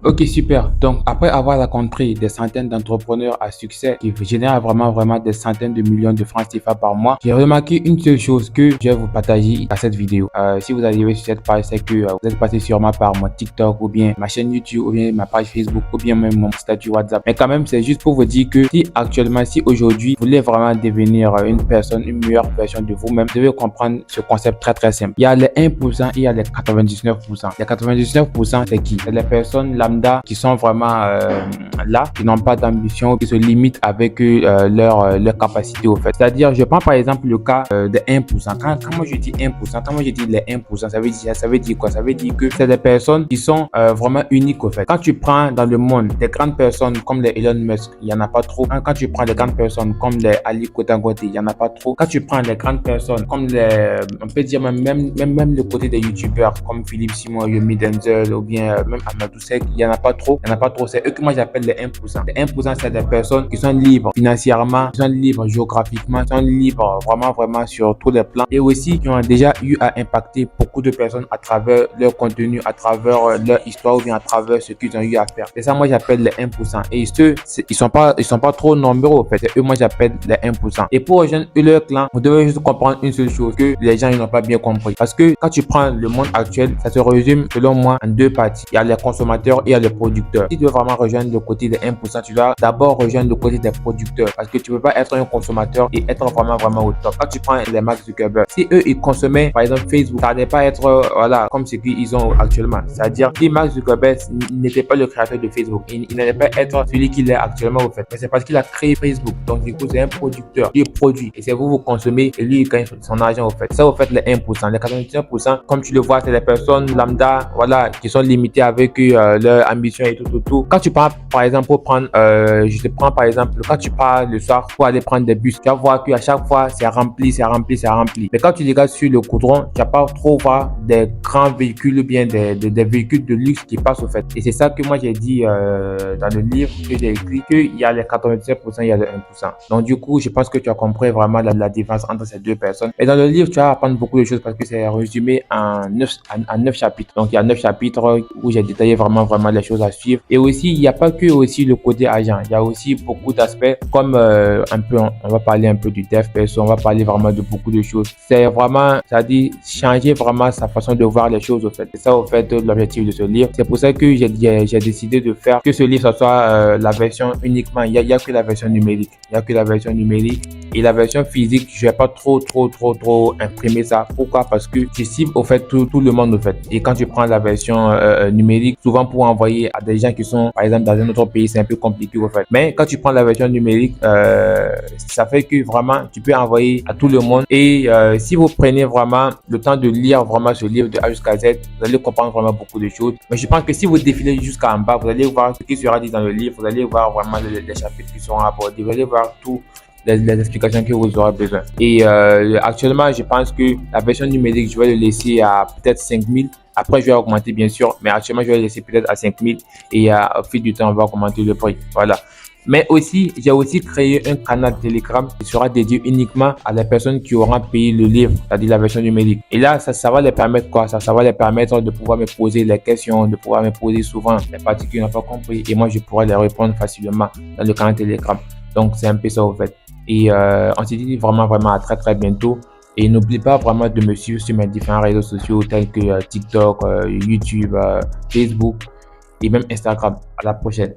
Ok, super. Donc, après avoir rencontré des centaines d'entrepreneurs à succès qui génèrent vraiment des centaines de millions de francs CFA par mois, j'ai remarqué une seule chose que je vais vous partager à cette vidéo. Si vous arrivez sur cette page, c'est que vous êtes passé sûrement par mon TikTok ou bien ma chaîne YouTube ou bien ma page Facebook ou bien même mon statut WhatsApp. Mais quand même, c'est juste pour vous dire que si aujourd'hui, vous voulez vraiment devenir une personne, une meilleure version de vous-même, vous devez comprendre ce concept très simple. Il y a les 1% et il y a les 99%. Les 99%, c'est qui? C'est les personnes lambda qui sont vraiment là, qui n'ont pas d'ambition, qui se limitent avec leur capacité au fait. C'est-à-dire, je prends par exemple le cas de 1%. Quand moi je dis 1%, quand moi je dis les 1%, ça veut dire quoi? Ça veut dire que c'est des personnes qui sont vraiment uniques au fait. Quand tu prends dans le monde des grandes personnes comme les Elon Musk, il n'y en a pas trop. Quand tu prends des grandes personnes comme les Ali Dangote, il n'y en a pas trop. Quand tu prends des grandes personnes comme on peut dire même le côté des youtubeurs comme Philippe Simon, Yomi Denzel ou bien même Amadou Seck, il n'y en a pas trop. C'est eux que moi j'appelle les 1%. Les 1%, c'est des personnes qui sont libres financièrement, qui sont libres géographiquement, qui sont libres vraiment sur tous les plans et aussi qui ont déjà eu à impacter beaucoup de personnes à travers leur contenu, à travers leur histoire ou bien à travers ce qu'ils ont eu à faire. C'est ça, moi j'appelle les 1%. Et ils sont pas trop nombreux au fait. C'est eux, moi j'appelle les 1%. Et pour rejoindre leur clan, vous devez juste comprendre une seule chose que les gens ils n'ont pas bien compris. Parce que quand tu prends le monde actuel, ça se résume selon moi en deux parties. Il y a les consommateurs et il y a les producteurs. Si tu veux vraiment rejoindre le côté des 1%, tu dois d'abord rejoindre le côté des producteurs parce que tu ne peux pas être un consommateur et être vraiment au top. Quand tu prends les Mark Zuckerberg, si eux ils consommaient par exemple Facebook, ça n'allait pas être voilà comme ce qu'ils ont actuellement. C'est-à-dire si Mark Zuckerberg n'était pas le créateur de Facebook, il n'allait pas être celui qu'il est actuellement au fait. Mais c'est parce qu'il a créé Facebook. Donc du coup c'est un producteur, il produit et c'est vous consommez et lui il gagne son argent au fait. Ça au fait les 1%, les 99% comme tu le vois c'est les personnes lambda voilà qui sont limitées avec leur ambition et tout. Quand tu pars, par exemple, pour prendre, je te prends par exemple, quand tu pars le soir pour aller prendre des bus, tu vas voir qu'à chaque fois, c'est rempli. Mais quand tu regardes sur le goudron, tu vas pas trop voir des grands véhicules ou bien des véhicules de luxe qui passent au fait. Et c'est ça que moi j'ai dit dans le livre que j'ai écrit, qu'il y a les 97%, il y a le 1%. Donc du coup, je pense que tu as compris vraiment la différence entre ces deux personnes. Et dans le livre, tu vas apprendre beaucoup de choses parce que c'est résumé en 9 chapitres. Donc il y a 9 chapitres où j'ai détaillé vraiment les choses à suivre. Et aussi, il n'y a pas que aussi le côté agent. Il y a aussi beaucoup d'aspects comme un peu, on va parler un peu du dev perso, on va parler vraiment de beaucoup de choses. C'est vraiment, ça dit changer vraiment sa façon de voir les choses au fait. C'est ça au fait l'objectif de ce livre. C'est pour ça que j'ai décidé de faire que ce livre ça soit la version uniquement. Il y a que la version numérique. Il y a que la version numérique. Et la version physique, je vais pas trop imprimer ça. Pourquoi? Parce que je cible au fait tout le monde au fait. Et quand tu prends la version numérique, souvent pour envoyer à des gens qui sont par exemple dans un autre pays, c'est un peu compliqué au fait. Mais quand tu prends la version numérique, ça fait que vraiment tu peux envoyer à tout le monde. Et si vous prenez vraiment le temps de lire vraiment ce livre de A jusqu'à Z, vous allez comprendre vraiment beaucoup de choses. Mais je pense que si vous défilez jusqu'en bas, vous allez voir ce qui sera dit dans le livre, vous allez voir vraiment les chapitres qui seront abordés, vous allez voir tout les explications que vous aurez besoin. Et actuellement, je pense que la version numérique, je vais le laisser à peut-être 5000. Après, je vais augmenter bien sûr, mais actuellement, je vais le laisser peut-être à 5000 et au fil du temps, on va augmenter le prix. Voilà. Mais aussi, j'ai aussi créé un canal Telegram qui sera dédié uniquement à les personnes qui auront payé le livre, c'est-à-dire la version numérique. Et là, ça va les permettre quoi? Ça va les permettre de pouvoir me poser les questions, de pouvoir me poser souvent les parties qu'ils n'ont pas compris. Et moi, je pourrais les répondre facilement dans le canal Telegram. Donc, c'est un peu ça au fait. Et on se dit vraiment à très bientôt. Et n'oublie pas vraiment de me suivre sur mes différents réseaux sociaux tels que TikTok, YouTube, Facebook et même Instagram. À la prochaine.